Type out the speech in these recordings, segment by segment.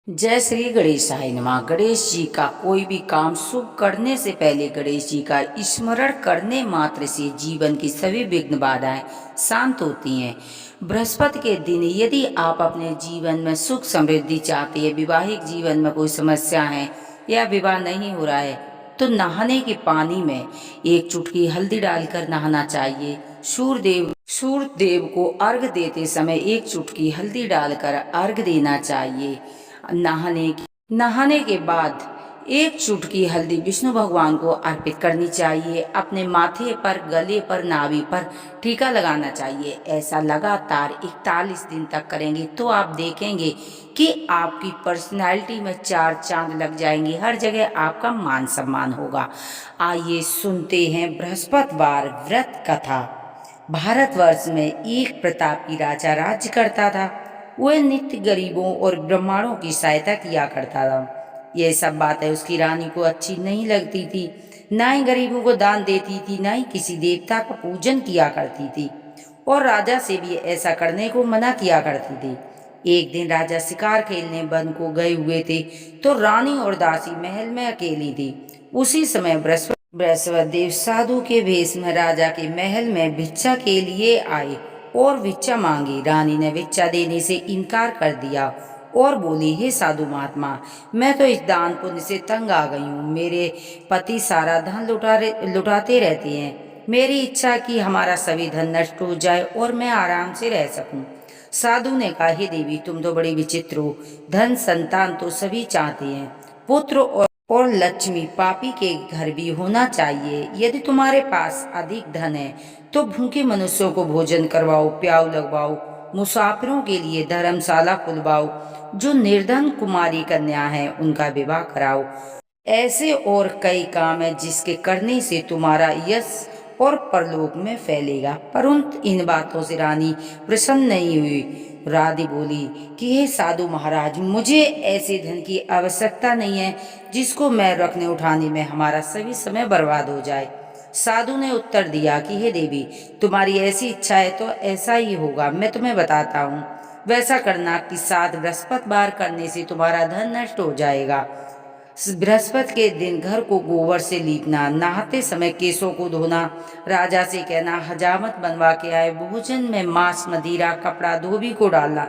जय श्री गणेशाय नमः। गणेश जी का कोई भी काम शुभ करने से पहले गणेश जी का स्मरण करने मात्र से जीवन की सभी विघ्न बाधाएं शांत होती हैं। बृहस्पति के दिन यदि आप अपने जीवन में सुख समृद्धि चाहते हैं, वैवाहिक जीवन में कोई समस्या है या विवाह नहीं हो रहा है, तो नहाने के पानी में एक चुटकी हल्दी डालकर नहाना चाहिए। सूर्य देव को अर्घ देते समय एक चुटकी हल्दी डालकर अर्घ देना चाहिए। नहाने के बाद एक चुटकी हल्दी विष्णु भगवान को अर्पित करनी चाहिए। अपने माथे पर, गले पर, नाभि पर टीका लगाना चाहिए। ऐसा लगातार 41 दिन तक करेंगे तो आप देखेंगे कि आपकी पर्सनैलिटी में चार चांद लग जाएंगे। हर जगह आपका मान सम्मान होगा। आइए सुनते हैं बृहस्पतिवार व्रत कथा। भारतवर्ष में एक प्रतापी राजा राज्य करता था। वह नित्य गरीबों और ब्राह्मणों की सहायता किया करता था। यह सब बातें उसकी रानी को अच्छी नहीं लगती थी। ना ही गरीबों को दान देती थी, ना ही किसी देवता का पूजन किया करती थी, और राजा से भी ऐसा करने को मना किया करती थी। एक दिन राजा शिकार खेलने वन को गए हुए थे, तो रानी और दासी महल में अकेली थी। उसी समय बृहस्पति देव साधु के भेष में राजा के महल में भिक्षा के लिए आए और भिक्षा मांगी। रानी ने भिक्षा देने से इनकार कर दिया और बोली, हे साधु महात्मा, मैं तो इस दान पुण्य से तंग आ गई हूँ। मेरे पति सारा धन लुटाते रहते हैं। मेरी इच्छा कि हमारा सभी धन नष्ट हो जाए और मैं आराम से रह सकूं। साधु ने कहा, हे देवी, तुम तो बड़ी विचित्र हो। धन संतान तो सभी चाहते हैं, पुत्र और लक्ष्मी पापी के घर भी होना चाहिए। यदि तुम्हारे पास अधिक धन है तो भूखे मनुष्यों को भोजन करवाओ, प्याऊ लगवाओ, मुसाफिरों के लिए धर्मशाला खुलवाओ, जो निर्धन कुमारी कन्या है उनका विवाह कराओ। ऐसे और कई काम है जिसके करने से तुम्हारा यश और परलोक में फैलेगा। परंतु इन बातों से रानी प्रसन्न नहीं हुई। राधी बोली कि हे साधु महाराज, मुझे ऐसे धन की आवश्यकता नहीं है जिसको मैं रखने उठाने में हमारा सभी समय बर्बाद हो जाए। साधु ने उत्तर दिया कि हे देवी, तुम्हारी ऐसी इच्छा है तो ऐसा ही होगा। मैं तुम्हें बताता हूँ, वैसा करना कि 7 बृहस्पतिवार करने से तुम्हारा धन नष्ट हो जाएगा। बृहस्पति के दिन घर को गोबर से लीपना, नहाते समय केसों को धोना, राजा से कहना हजामत बनवा के आए, भोजन में मांस, मदिरा, कपड़ा, धोबी को डालना।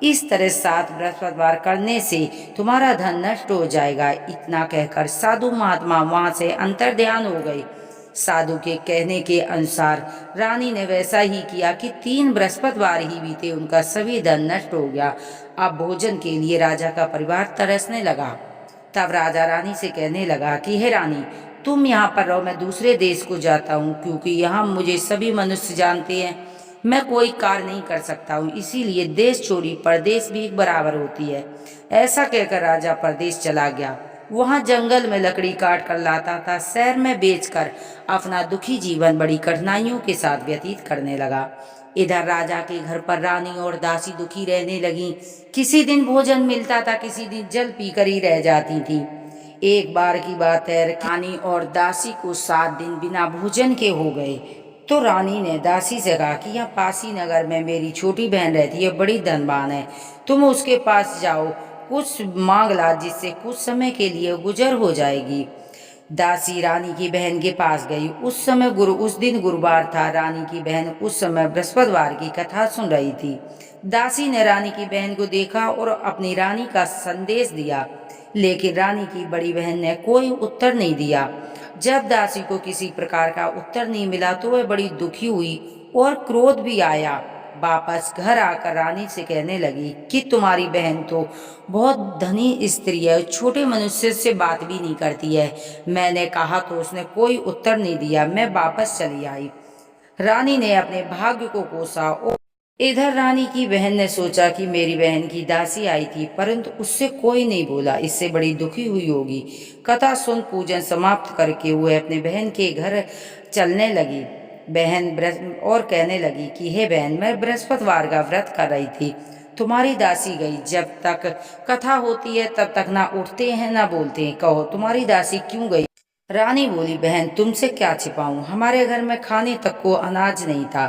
इस तरह 7 बृहस्पतिवार करने से तुम्हारा धन नष्ट हो जाएगा। इतना कहकर साधु महात्मा वहां से अंतर्ध्यान हो गए। साधु के कहने के अनुसार रानी ने वैसा ही किया कि 3 बृहस्पतिवार ही बीते, उनका सभी धन नष्ट हो गया। अब भोजन के लिए राजा का परिवार तरसने लगा। तब राजा रानी से कहने लगा कि हे रानी, तुम यहाँ पर रहो, मैं दूसरे देश को जाता हूँ, क्योंकि यहाँ मुझे सभी मनुष्य जानते हैं। मैं कोई कार्य नहीं कर सकता हूँ, इसीलिए देश छोड़ी परदेश भी बराबर होती है। ऐसा कहकर राजा परदेश चला गया। वहाँ जंगल में लकड़ी काट कर लाता था, शहर में बेचकर अपना दुखी जीवन बड़ी कठिनाइयों के साथ व्यतीत करने लगा। इधर राजा के घर पर रानी और दासी दुखी रहने लगी। किसी दिन भोजन मिलता था, किसी दिन जल पीकर ही रह जाती थी। एक बार की बात है, रानी और दासी को 7 दिन बिना भोजन के हो गए। तो रानी ने दासी से कहा कि यहाँ पासी नगर में मेरी छोटी बहन रहती है, बड़ी धनवान है, तुम उसके पास जाओ, कुछ मांग ला, जिससे कुछ समय के लिए गुजर हो जाएगी। दासी रानी की बहन के पास गई। उस दिन गुरुवार था। रानी की बहन उस समय बृहस्पतिवार की कथा सुन रही थी। दासी ने रानी की बहन को देखा और अपनी रानी का संदेश दिया, लेकिन रानी की बड़ी बहन ने कोई उत्तर नहीं दिया। जब दासी को किसी प्रकार का उत्तर नहीं मिला तो वह बड़ी दुखी हुई और क्रोध भी आया। वापस घर आकर रानी से कहने लगी कि तुम्हारी बहन तो बहुत धनी स्त्री है, छोटे मनुष्य से बात भी नहीं करती है। मैंने कहा तो उसने कोई उत्तर नहीं दिया। मैं वापस चली आई। रानी ने अपने भाग्य को कोसा और इधर रानी की बहन ने सोचा कि मेरी बहन की दासी आई थी, परंतु उससे कोई नहीं बोला, इससे बड़ी दुखी हुई होगी। कथा सुन पूजन समाप्त करके वह अपने बहन के घर चलने लगी। और कहने लगी कि हे बहन, मैं बृहस्पतिवार का व्रत कर रही थी, तुम्हारी दासी गई। जब तक कथा होती है तब तक ना उठते हैं ना बोलते हैं, कहो तुम्हारी दासी क्यों गई। रानी बोली, बहन तुमसे क्या छिपाऊं, हमारे घर में खाने तक को अनाज नहीं था।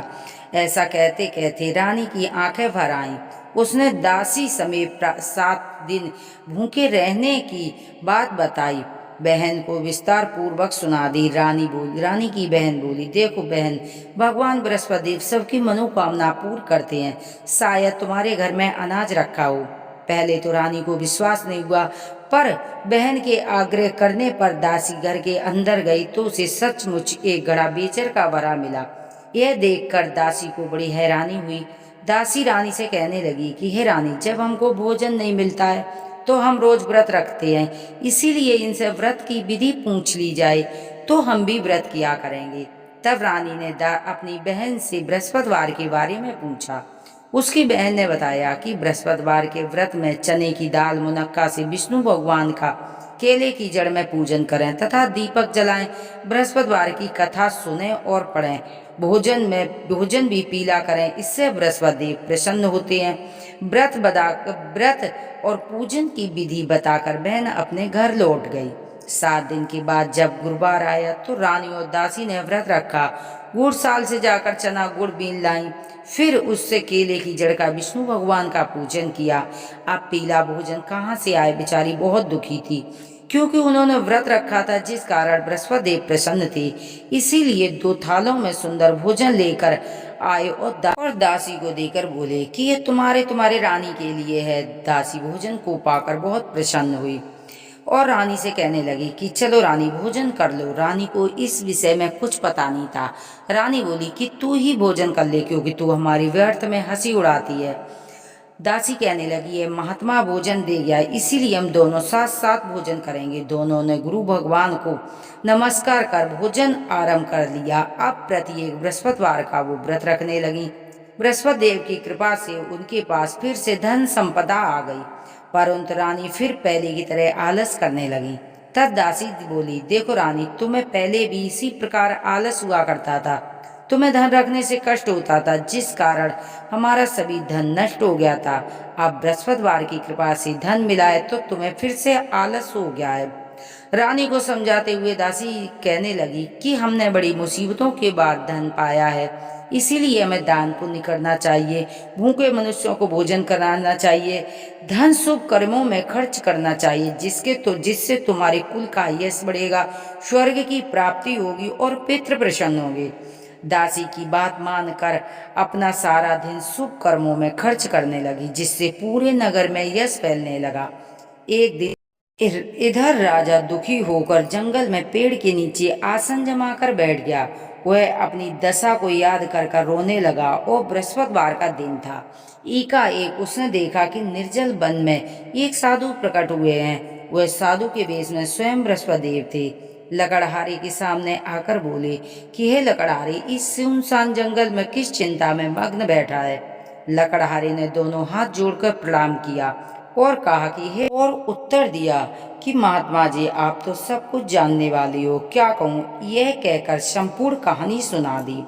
ऐसा कहते कहते रानी की आंखें भर आईं। उसने दासी समेत 7 दिन भूखे रहने की बात बताई, बहन को विस्तार पूर्वक सुना दी। रानी की बहन बोली, देखो बहन, भगवान बृहस्पति सबकी मनोकामना पूर्ण करते हैं। शायद तुम्हारे घर में अनाज रखा हो। पहले तो रानी को विश्वास नहीं हुआ, पर बहन के आग्रह करने पर दासी घर के अंदर गई तो उसे सचमुच एक घड़ा बेचर का भरा मिला। यह देखकर दासी को बड़ी हैरानी हुई। दासी रानी से कहने लगी कि हे रानी, जब हमको भोजन नहीं मिलता है तो हम रोज व्रत रखते हैं, इसीलिए इनसे व्रत की विधि पूछ ली जाए तो हम भी व्रत किया करेंगे। तब रानी ने अपनी बहन से बृहस्पतिवार के बारे में पूछा। उसकी बहन ने बताया कि बृहस्पतिवार के व्रत में चने की दाल मुनक्का से विष्णु भगवान का केले की जड़ में पूजन करें तथा दीपक जलाएं, बृहस्पतिवार की कथा सुने और पढ़ें, भोजन भी पीला करें, इससे बृहस्पति देव प्रसन्न होते हैं। व्रत और पूजन की विधि बताकर बहन अपने घर लौट गई। 7 दिन के बाद जब गुरुवार आया तो रानी और दासी ने व्रत रखा। गुड़साल से जाकर चना गुड़ बीन लाई, फिर उससे केले की जड़ का विष्णु भगवान का पूजन किया। अब पीला भोजन कहाँ से आए? बेचारी बहुत दुखी थी, क्योंकि उन्होंने व्रत रखा था, जिस कारण बृहस्पति देव प्रसन्न थे। इसीलिए 2 थालों में सुंदर भोजन लेकर आए और दासी को देकर बोले कि ये तुम्हारे रानी के लिए है। दासी भोजन को पाकर बहुत प्रसन्न हुई और रानी से कहने लगी कि चलो रानी, भोजन कर लो। रानी को इस विषय में कुछ पता नहीं था। रानी बोली कि तू ही भोजन कर ले, क्योंकि तू हमारी व्यर्थ में हंसी उड़ाती है। दासी कहने लगी, ये महात्मा भोजन दे गया, इसीलिए हम दोनों साथ साथ भोजन करेंगे। दोनों ने गुरु भगवान को नमस्कार कर भोजन आरंभ कर लिया। अब प्रत्येक बृहस्पतिवार का वो व्रत रखने लगी। बृहस्पति देव की कृपा से उनके पास फिर से धन संपदा आ गई, परंतु रानी फिर पहले की तरह आलस करने लगी। तब दासी बोली, देखो रानी, तुम्हें पहले भी इसी प्रकार आलस हुआ करता था। तुम्हें धन रखने से कष्ट होता था, जिस कारण हमारा सभी धन नष्ट हो गया था। अब बृहस्पतिवार की कृपा से धन मिला है तो तुम्हें फिर से आलस हो गया है। रानी को समझाते हुए दासी कहने लगी कि हमने बड़ी मुसीबतों के बाद धन पाया है, इसीलिए हमें दान पुण्य करना चाहिए, भूखे मनुष्यों को भोजन कराना चाहिए, धन शुभ कर्मों में खर्च करना चाहिए, जिससे तुम्हारे कुल का यश बढ़ेगा, स्वर्ग की प्राप्ति होगी और पितृ प्रसन्न होंगे। दासी की बात मानकर अपना सारा दिन शुभ कर्मों में खर्च करने लगी, जिससे पूरे नगर में यश फैलने लगा। एक दिन इधर राजा दुखी होकर जंगल में पेड़ के नीचे आसन जमाकर बैठ गया। वह अपनी दशा को याद कर रोने लगा और बृहस्पतिवार का दिन था। एकाएक उसने देखा कि निर्जल वन में एक साधु प्रकट हुए हैं। वह साधु के वेश में स्वयं बृहस्पति देव थे। लकड़हारे के सामने आकर बोले कि हे लकड़हारे, इस सुनसान जंगल में किस चिंता में मग्न बैठा है? लकड़हारे ने दोनों हाथ जोड़कर प्रणाम किया और कहा कि हे, और उत्तर दिया कि महात्मा जी, आप तो सब कुछ जानने वाले हो, क्या कहूँ? यह कहकर संपूर्ण कहानी सुना दी।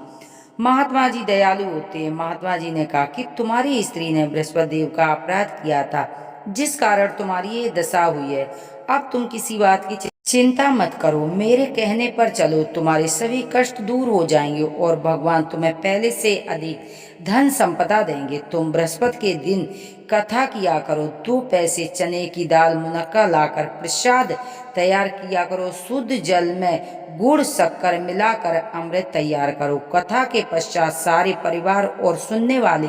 महात्मा जी दयालु होते हैं। महात्मा जी ने कहा कि तुम्हारी स्त्री ने बृहस्पति देव का अपराध किया था, जिस कारण तुम्हारी ये दशा हुई है। अब तुम किसी बात की चिंता मत करो, मेरे कहने पर चलो, तुम्हारे सभी कष्ट दूर हो जाएंगे और भगवान तुम्हें पहले से अधिक धन संपदा देंगे। तुम बृहस्पति के दिन कथा किया करो, 2 पैसे चने की दाल मुनक्का लाकर प्रसाद तैयार किया करो, शुद्ध जल में गुड़ शक्कर मिलाकर अमृत तैयार करो। कथा के पश्चात सारे परिवार और सुनने वाले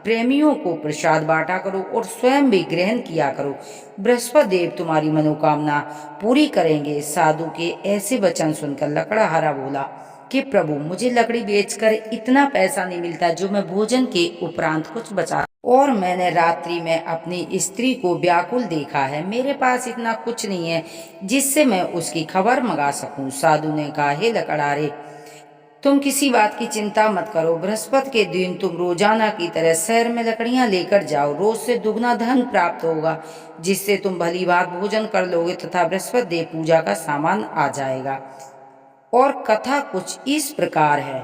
प्रेमियों को प्रसाद बांटा करो और स्वयं भी ग्रहण किया करो। बृहस्पति देव तुम्हारी मनोकामना पूरी करेंगे। साधु के ऐसे वचन सुनकर लकड़हारा बोला कि प्रभु, मुझे लकड़ी बेचकर इतना पैसा नहीं मिलता जो मैं भोजन के उपरांत कुछ बचा, और मैंने रात्रि में अपनी स्त्री को व्याकुल देखा है। मेरे पास इतना कुछ नहीं है जिससे मैं उसकी खबर मंगा सकूं। साधु ने कहा, हे लकड़हारे, तुम किसी बात की चिंता मत करो। बृहस्पति के दिन तुम रोजाना की तरह शहर में लकड़ियां लेकर जाओ। रोज से दुगना धन प्राप्त होगा, जिससे तुम भली बात भोजन कर लोगे तथा बृहस्पति देव पूजा का सामान आ जाएगा। और कथा कुछ इस प्रकार है।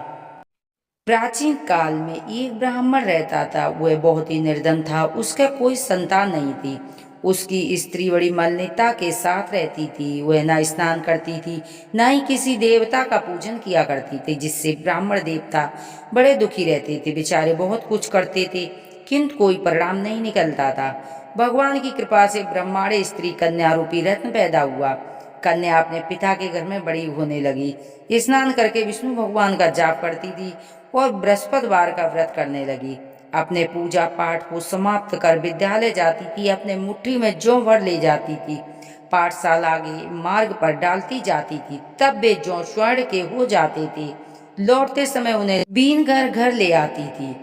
प्राचीन काल में एक ब्राह्मण रहता था। वह बहुत ही निर्धन था, उसका कोई संतान नहीं थी। उसकी स्त्री बड़ी मलिनता के साथ रहती थी। वह न स्नान करती थी, न ही किसी देवता का पूजन किया करती थी, जिससे ब्राह्मण देवता बड़े दुखी रहते थे। बेचारे बहुत कुछ करते थे, किंतु कोई परिणाम नहीं निकलता था। भगवान की कृपा से ब्रह्मांड स्त्री कन्या रूपी रत्न पैदा हुआ। कन्या अपने पिता के घर में बड़ी होने लगी। स्नान करके विष्णु भगवान का जाप करती थी और बृहस्पतिवार का व्रत करने लगी। अपने पूजा पाठ को समाप्त कर विद्यालय जाती थी। अपने मुट्ठी में जौ भर ले जाती थी, पाठशाला के मार्ग पर डालती जाती थी। तब वे जौ स्वर्ण के हो जाते थे। लौटते समय उन्हें बीन कर घर ले आती थी।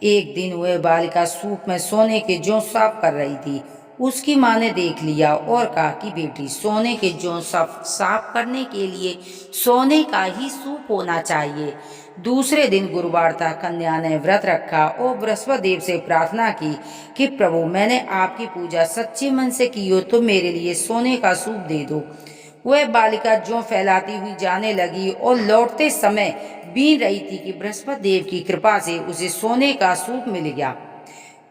एक दिन वह बालिका सूप में सोने के जौ साफ कर रही थी। उसकी माँ ने देख लिया और कहा कि बेटी, सोने के जौ साफ करने के लिए सोने का ही सूप होना चाहिए। दूसरे दिन गुरुवार था। कन्या ने व्रत रखा और बृहस्पति देव से प्रार्थना की कि प्रभु, मैंने आपकी पूजा सच्चे मन से की हो तो मेरे लिए सोने का सूप दे दो। वह बालिका जौ फैलाती हुई जाने लगी और लौटते समय बीन रही थी कि बृहस्पति देव की कृपा से उसे सोने का सूप मिल गया।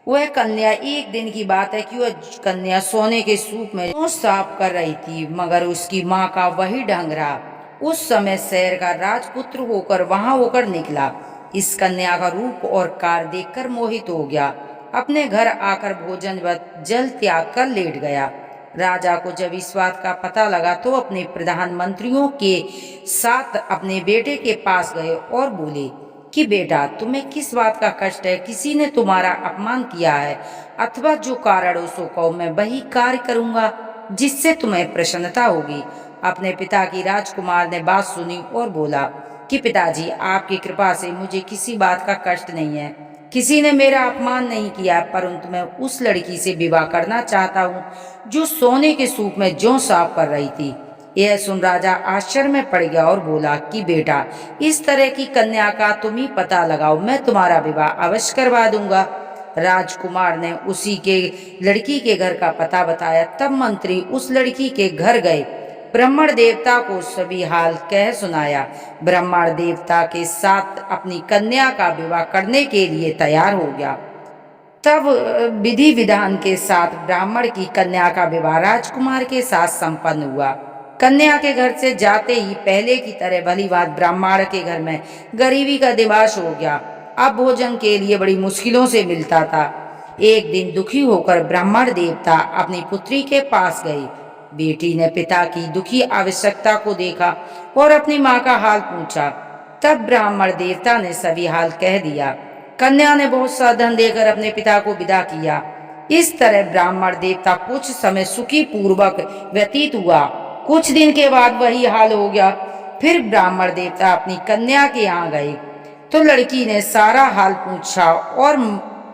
वह कन्या, एक दिन की बात है कि वह कन्या सोने के सूप में जौ साफ कर रही थी, मगर उसकी माँ का वही ढंग रहा। उस समय शहर का राजपुत्र होकर वहां होकर निकला। इस कन्या का रूप और कार्य देखकर मोहित हो गया। अपने घर आकर भोजन व जल त्याग कर लेट गया। राजा को जब इस बात का पता लगा तो अपने प्रधानमंत्रियों के साथ अपने बेटे के पास गए और बोले कि बेटा, तुम्हें किस बात का कष्ट है? किसी ने तुम्हारा अपमान किया है अथवा जो कारण हो सो कहो, मैं वही कार्य करूंगा जिससे तुम्हें प्रसन्नता होगी। अपने पिता की राजकुमार ने बात सुनी और बोला कि पिताजी, आपकी कृपा से मुझे किसी बात का कष्ट नहीं है। किसी ने मेरा अपमान नहीं किया, परंतु मैं उस लड़की से विवाह करना चाहता हूँ जो सोने के सूप में जौ साफ कर रही थी। यह सुन राजा आश्चर्य में पड़ गया और बोला कि बेटा, इस तरह की कन्या का तुम ही पता लगाओ, मैं तुम्हारा विवाह अवश्य करवा दूंगा। राजकुमार ने उसी के लड़की के घर का पता बताया। तब मंत्री उस लड़की के घर गए, ब्रह्मण देवता को सभी हाल कह सुनाया। ब्रह्मण देवता के साथ अपनी कन्या का विवाह करने के लिए तैयार हो गया। तब विधि विधान के साथ ब्राह्मण की कन्या का विवाह राजकुमार के साथ संपन्न हुआ। कन्या के घर से जाते ही पहले की तरह भली बात ब्राह्मण के घर में गरीबी का दिवास हो गया। अब भोजन के लिए बड़ी मुश्किलों से मिलता था। एक दिन दुखी होकर ब्राह्मण देवता अपनी पुत्री के पास गए। बेटी ने पिता की दुखी आवश्यकता को देखा और अपनी माँ का हाल पूछा। तब ब्राह्मण देवता ने सभी हाल कह दिया। कन्या ने बहुत सा धन देकर अपने पिता को विदा किया। इस तरह ब्राह्मण देवता कुछ समय सुखी पूर्वक व्यतीत हुआ। कुछ दिन के बाद वही हाल हो गया। फिर ब्राह्मण देवता अपनी कन्या के यहाँ गए तो लड़की ने सारा हाल पूछा और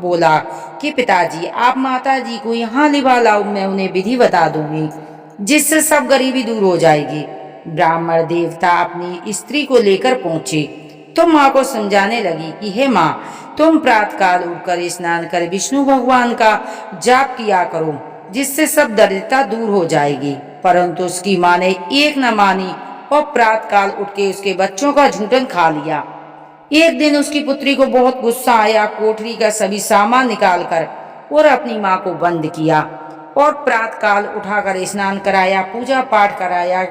बोला कि पिताजी, आप माता जी को यहाँ लिवा लाओ, मैं उन्हें विधि बता दूंगी जिससे सब गरीबी दूर हो जाएगी। ब्राह्मण देवता अपनी स्त्री को लेकर पहुंचे तो माँ को समझाने लगी कि हे माँ, तुम प्रातःकाल उठकर स्नान कर विष्णु भगवान का जाप किया करो, जिससे सब दरिद्रता दूर हो जाएगी। परंतु उसकी माँ ने एक न मानी और प्रातःकाल उठ के उसके बच्चों का झूठन खा लिया। एक दिन उसकी पुत्री को बहुत गुस्सा आया। कोठरी का सभी सामान निकालकर और अपनी माँ को बंद किया और प्रातःकाल उठाकर स्नान कराया, पूजा पाठ कराया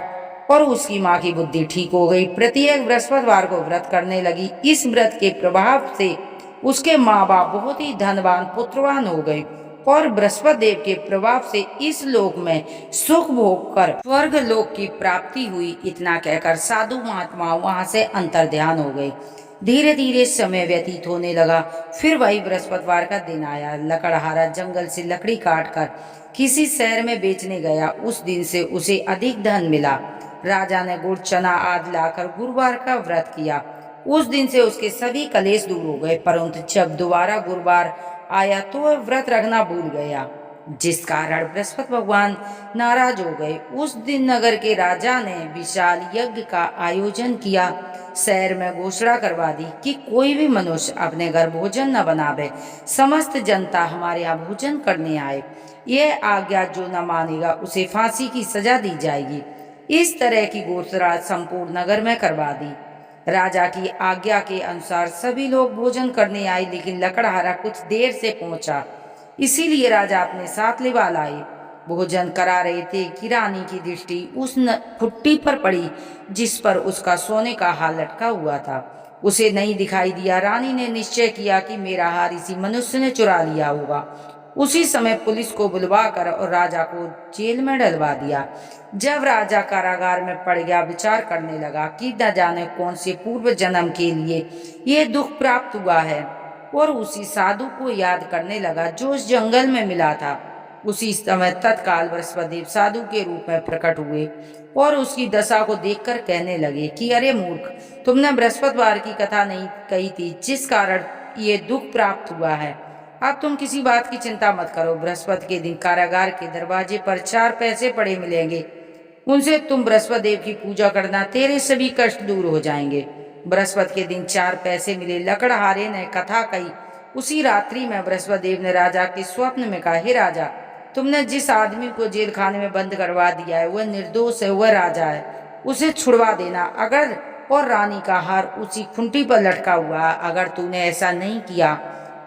और उसकी माँ की बुद्धि ठीक हो गई। प्रत्येक बृहस्पतिवार को व्रत करने लगी। इस व्रत के प्रभाव से उसके माँ बाप बहुत ही धनवान पुत्रवान हो गए और बृहस्पति देव के प्रभाव से इस लोक में सुख भोग कर स्वर्ग लोक की प्राप्ति हुई। इतना कहकर साधु महात्मा वहां से अंतर ध्यान हो गए। धीरे धीरे समय व्यतीत होने लगा। फिर वही बृहस्पतिवार का दिन आया। लकड़हारा जंगल से लकड़ी काट कर किसी शहर में बेचने गया। उस दिन से उसे अधिक धन मिला। राजा ने गुड़ चना आदि लाकर गुरुवार का व्रत किया। उस दिन से उसके सभी कलेश दूर हो गए। परंतु जब दोबारा गुरुवार आया तो वह व्रत रखना भूल गया, जिस कारण बृहस्पति भगवान नाराज हो गए। उस दिन नगर के राजा ने विशाल यज्ञ का आयोजन किया। शहर में घोषणा करवा दी कि कोई भी मनुष्य अपने घर भोजन न बनावे, समस्त जनता हमारे यहाँ भोजन करने आए। यह आज्ञा जो न मानेगा उसे फांसी की सजा दी जाएगी। इस तरह की घोषणा संपूर्ण नगर में करवा दी। राजा की आज्ञा के अनुसार सभी लोग भोजन करने आए, लेकिन लकड़हारा कुछ देर से पहुंचा, इसीलिए राजा अपने साथ लिवा लाए। भोजन करा रहे थे कि रानी की दृष्टि उस फुट्टी पर पड़ी जिस पर उसका सोने का हार लटका हुआ था। उसे नहीं दिखाई दिया। रानी ने निश्चय किया कि मेरा हार इसी मनुष्य ने चुरा लिया होगा। उसी समय पुलिस को बुलवाकर और राजा को जेल में डलवा दिया। जब राजा कारागार में पड़ गया, विचार करने लगा कि न जाने कौन से पूर्व जन्म के लिए ये दुख प्राप्त हुआ है, और उसी साधु को याद करने लगा जो उस जंगल में मिला था। उसी समय तत्काल बृहस्पतिदेव साधु के रूप में प्रकट हुए और उसकी दशा को देखकर कहने लगे कि अरे मूर्ख, तुमने बृहस्पतिवार की कथा नहीं कही थी जिस कारण ये दुख प्राप्त हुआ है। अब तुम किसी बात की चिंता मत करो। बृहस्पति के दिन कारागार के दरवाजे पर 4 पैसे पड़े मिलेंगे, उनसे तुम बृहस्पति देव की पूजा करना, तेरे सभी कष्ट दूर हो जाएंगे। बृहस्पति के दिन 4 पैसे मिले। लकड़हारे ने कथा कही। उसी रात्रि में बृहस्पति देव ने राजा के स्वप्न में कहा, हे राजा, तुमने जिस आदमी को जेल खाने में बंद करवा दिया है वह निर्दोष है, वह राजा है, उसे छुड़वा देना। अगर और रानी का हार उसी खुंटी पर लटका हुआ, अगर तूने ऐसा नहीं किया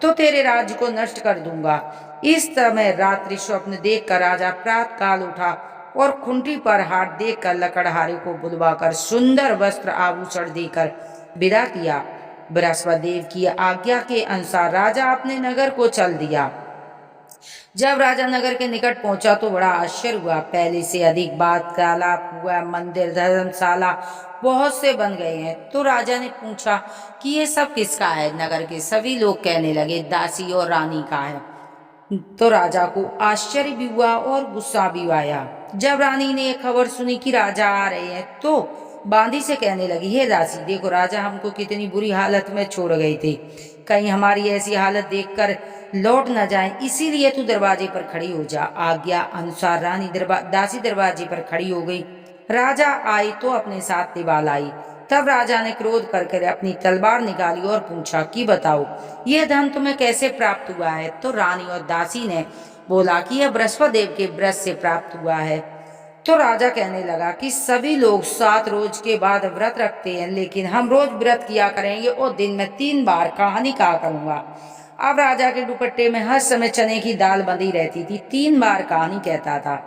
तो तेरे राज्य को नष्ट कर दूंगा। इस समय रात्रि स्वप्न देखकर राजा प्रातः काल उठा और खुंटी पर हाथ देखकर लकड़हारे को बुलवाकर सुंदर वस्त्र आभूषण देकर विदा किया। बृहस्पति देव की आज्ञा के अनुसार राजा अपने नगर को चल दिया। जब राजा नगर के निकट पहुंचा तो बड़ा आश्चर्य हुआ। पहले से अधिक बात तालाब हुआ, मंदिर, धर्मशाला बहुत से बन गए हैं। तो राजा ने पूछा कि ये सब किसका है। नगर के सभी लोग कहने लगे, दासी और रानी का है। तो राजा को आश्चर्य भी हुआ और गुस्सा भी आया। जब रानी ने एक खबर सुनी कि राजा आ रहे हैं तो बांदी से कहने लगी, हे दासी, देखो राजा हमको कितनी बुरी हालत में छोड़ गए थे, कहीं हमारी ऐसी हालत देखकर लौट न जाए, इसीलिए तू दरवाजे पर खड़ी हो जा। आज्ञा अनुसार रानी दासी दरवाजे पर खड़ी हो गई। राजा आए तो अपने साथ तिवाल आई। तब राजा ने क्रोध करके अपनी तलवार निकाली और पूछा कि बताओ, यह धन तुम्हें कैसे प्राप्त हुआ है। तो रानी और दासी ने बोला कि यह बृहस्पति देव के व्रत से प्राप्त हुआ है। तो राजा कहने लगा कि सभी लोग 7 रोज के बाद व्रत रखते हैं, लेकिन हम रोज व्रत किया करेंगे और दिन में 3 बार कहानी कहा करूंगा। अब राजा के दुपट्टे में हर समय चने की दाल बंधी रहती थी। 3 बार कहानी कहता था।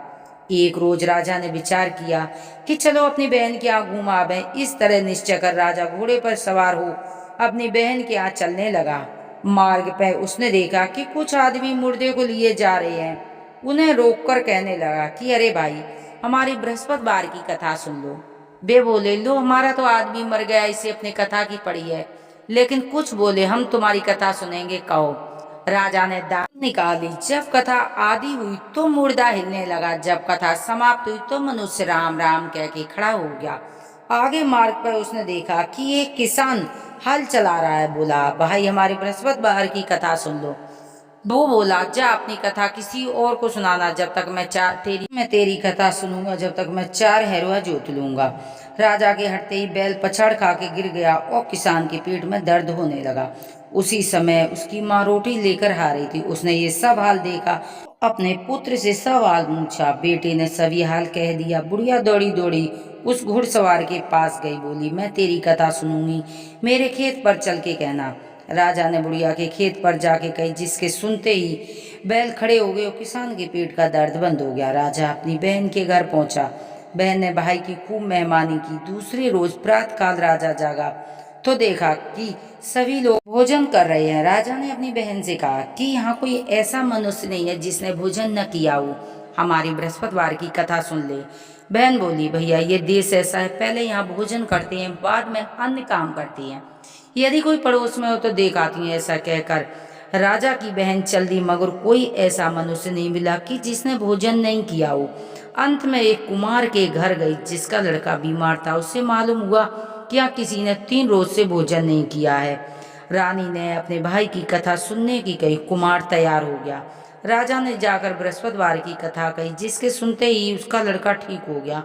एक रोज राजा ने विचार किया कि चलो अपनी बहन के यहाँ घूम आवे। इस तरह निश्चय कर राजा घोड़े पर सवार हो अपनी बहन के यहाँ चलने लगा। मार्ग पर उसने देखा कि कुछ आदमी मुर्दे को लिए जा रहे हैं। उन्हें रोककर कहने लगा कि अरे भाई, हमारी बृहस्पतिवार की कथा सुन लो। वे बोले, लो हमारा तो आदमी मर गया, इसे अपनी कथा की पड़ी है। लेकिन कुछ बोले, हम तुम्हारी कथा सुनेंगे, कहो। राजा ने दाल निकाली। जब कथा आदि हुई तो मुर्दा हिलने लगा। जब कथा समाप्त हुई तो मनुष्य राम राम कह के खड़ा हो गया। आगे मार्ग पर उसने देखा कि एक किसान हल चला रहा है। बोला, भाई हमारी बृहस्पतिवार की कथा सुन लो। वो बोला, जा अपनी कथा किसी और को सुनाना, जब तक मैं तेरी कथा सुनूंगा, जब तक मैं 4 हैरुआ जोत लूंगा। राजा के हटते ही बैल पछाड़ खा के गिर गया और किसान की पीठ में दर्द होने लगा। उसी समय उसकी माँ रोटी लेकर आ रही थी। उसने ये सब हाल देखा, अपने पुत्र से सब हाल पूछा। बेटे ने सभी हाल कह दिया। बुढ़िया दौड़ी दौड़ी उस घुड़सवार के पास गई। बोली, मैं तेरी कथा सुनूंगी, मेरे खेत पर चल के कहना। राजा ने बुढ़िया के खेत पर जाके कही, जिसके सुनते ही बैल खड़े हो गए और किसान के पेट का दर्द बंद हो गया। राजा अपनी बहन के घर पहुंचा। बहन ने भाई की खूब मेहमानी की। दूसरे रोज प्रातःकाल राजा जागा तो देखा कि सभी लोग भोजन कर रहे हैं। राजा ने अपनी बहन से कहा कि यहाँ कोई ऐसा मनुष्य नहीं है जिसने भोजन न किया हो, हमारी बृहस्पतिवार की कथा सुन ले। बहन बोली, भैया ये देश ऐसा है, पहले यहाँ भोजन करते हैं, बाद में अन्य काम करते हैं। यदि कोई पड़ोस में हो तो देख आती है। ऐसा कहकर राजा की बहन चल दी, मगर कोई ऐसा मनुष्य नहीं मिला कि जिसने भोजन नहीं किया हो। अंत में एक कुमार के घर गई जिसका लड़का बीमार था। उससे मालूम हुआ कि यहाँ किसी ने 3 रोज से भोजन नहीं किया है। रानी ने अपने भाई की कथा सुनने की कही। कुमार तैयार हो गया। राजा ने जाकर बृहस्पतिवार की कथा कही, जिसके सुनते ही उसका लड़का ठीक हो गया।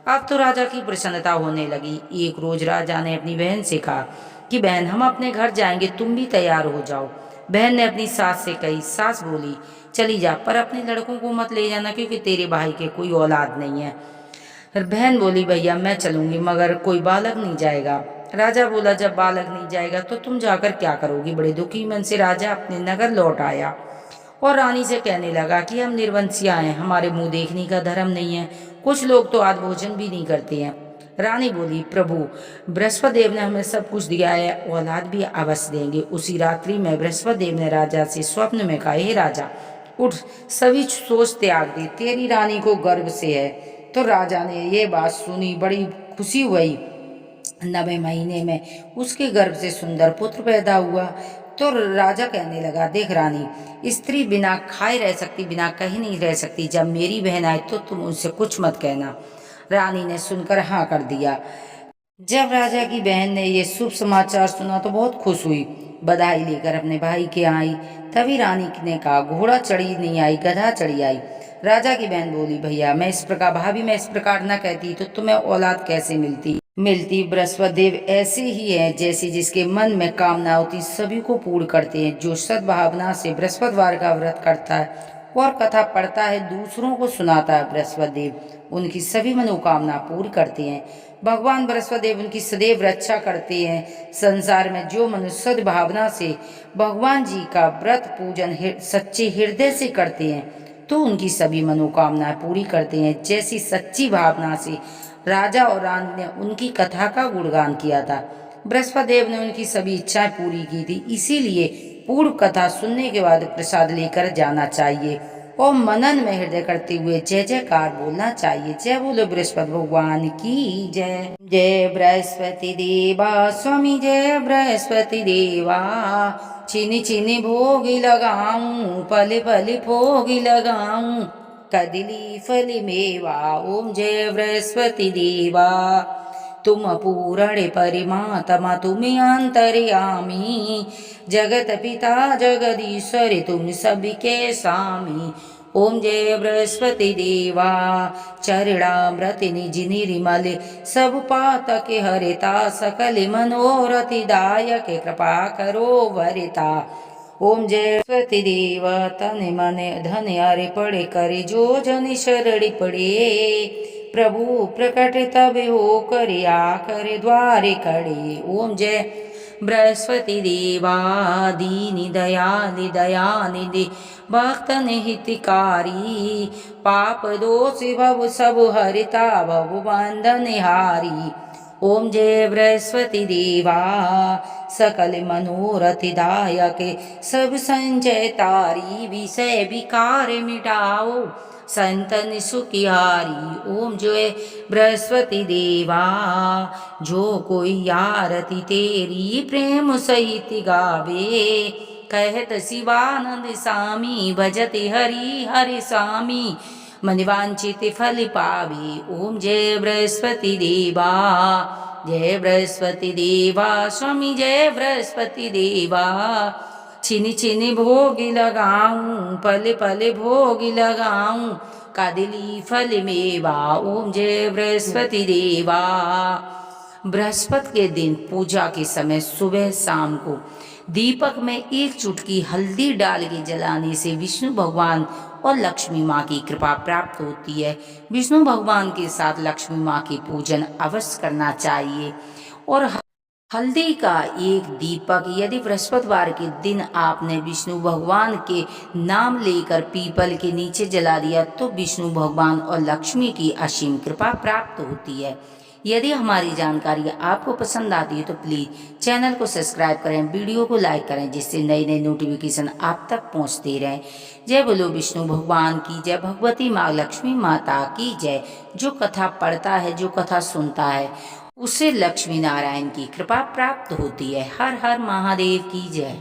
अब तो राजा की प्रसन्नता होने लगी। एक रोज राजा ने अपनी बहन से कहा कि बहन, हम अपने घर जाएंगे, तुम भी तैयार हो जाओ। बहन ने अपनी सास से कही। सास बोली, चली जा, पर अपने लड़कों को मत ले जाना, क्योंकि तेरे भाई के कोई औलाद नहीं है। बहन बोली, भैया मैं चलूंगी, मगर कोई बालक नहीं जाएगा। राजा बोला, जब बालक नहीं जाएगा तो तुम जाकर क्या करोगी। बड़े दुखी मन से राजा अपने नगर लौट आया और रानी से कहने लगा कि हम निर्वंशिया हैं, हमारे मुंह देखने का धर्म नहीं है, कुछ लोग तो आज भोजन भी नहीं करते हैं। रानी बोली, प्रभु बृहस्पति देव ने हमें सब कुछ दिया है, औलाद भी अवश्य देंगे। उसी रात्रि में बृहस्पति देव ने राजा से स्वप्न में कहा, हे राजा उठ, सभी सोच त्याग दे, तेरी रानी को गर्भ से है। तो राजा ने ये बात सुनी, बड़ी खुशी हुई। 9वें महीने में उसके गर्भ से सुंदर पुत्र पैदा हुआ। तो राजा कहने लगा, देख रानी, स्त्री बिना खाए रह सकती, बिना कहीं नहीं रह सकती। जब मेरी बहन आए तो तुम उनसे कुछ मत कहना। रानी ने सुनकर हाँ कर दिया। जब राजा की बहन ने ये शुभ समाचार सुना तो बहुत खुश हुई, बधाई लेकर अपने भाई के आई। तभी रानी ने कहा, घोड़ा चढ़ी नहीं आई, गधा चढ़ी आई। राजा की बहन बोली, भैया मैं इस प्रकार, भाभी मैं इस प्रकार न कहती तो तुम्हें औलाद कैसे मिलती। बृहस्पति देव ऐसे ही है, जैसे जिसके मन में कामना होती सभी को पूर्ण करते हैं। जो सद्भावना से बृहस्पतिवार का व्रत करता है और कथा पढ़ता है, दूसरों को सुनाता है, बृहस्पति देव उनकी सभी मनोकामना पूर्ण करते हैं। भगवान बृहस्पति देव उनकी सदैव रक्षा करते हैं। संसार में जो मनुष्य सद्भावना से भगवान जी का व्रत पूजन सच्चे हृदय से करते हैं तो उनकी सभी मनोकामनाएं पूरी करते हैं। जैसी सच्ची भावना से राजा और रानी ने उनकी कथा का गुणगान किया था, बृहस्पति देव ने उनकी सभी इच्छाएं पूरी की थी। इसीलिए पूर्ण कथा सुनने के बाद प्रसाद लेकर जाना चाहिए और मनन में हृदय करते हुए जय जयकार बोलना चाहिए। जय बोलो बृहस्पति भगवान की जय। जय बृहस्पति देवा स्वामी, जय बृहस्पति देवा। चीनी चीनी भोगी लगाऊं, पल पल भोगी लगाऊं, कदली फल मेवा। ओम जय बृहस्पति देवा। तुम पूर्ण परिमात्मा, तुम अंतर्यामी, जगत पिता जगदीश्वर, तुम सबके स्वामी। ओम जय बृहस्पति देवा। चरणामृत निज निर्मल, सब पातक हरिता, सकल मनोरथ दायक, कृपा करो वरिता। ओम जय बृहस्पति देव। तन मन धन अर्पण करे, जो जन शरण पड़े, प्रभु प्रकट तब हो कर आकर द्वारे खड़े। ओम जय बृहस्पति देवा। दीन दयाल दयानिधि, भक्तन हितकारी, पाप दोष भव सब हरिता, भव बंधन हारी। ओम जय बृहस्पति देवा। सकल मनोरथ दायक, सब संचय तारी, विषय विकार मिटाओ, संतन सुखिहारी। ओम जय बृहस्पति देवा। जो कोई आरती तेरी प्रेम सहित गावे, कहत शिवानंद स्वामी, भजत हरि हरि स्वामी, मन वांछित फल पावे। ओम जय बृहस्पति देवा। जय बृहस्पति देवा स्वामी, जय बृहस्पति देवा। छिनी छिनी भोग लगाऊं, पल पल भोग लगाऊं, कादली फल मेवा। ओम जय बृहस्पति देवा। बृहस्पति के दिन पूजा के समय सुबह शाम को दीपक में एक चुटकी हल्दी डाल के जलाने से विष्णु भगवान और लक्ष्मी माँ की कृपा प्राप्त होती है। विष्णु भगवान के साथ लक्ष्मी माँ की पूजन अवश्य करना चाहिए। और हल्दी का एक दीपक यदि बृहस्पतिवार के दिन आपने विष्णु भगवान के नाम लेकर पीपल के नीचे जला दिया तो विष्णु भगवान और लक्ष्मी की असीम कृपा प्राप्त होती है। यदि हमारी जानकारी आपको पसंद आती है तो प्लीज़ चैनल को सब्सक्राइब करें, वीडियो को लाइक करें, जिससे नई नई नोटिफिकेशन आप तक पहुंचते रहें। जय बोलो विष्णु भगवान की जय, भगवती माँ लक्ष्मी माता की जय। जो कथा पढ़ता है, जो कथा सुनता है, उसे लक्ष्मी नारायण की कृपा प्राप्त होती है। हर हर महादेव की जय।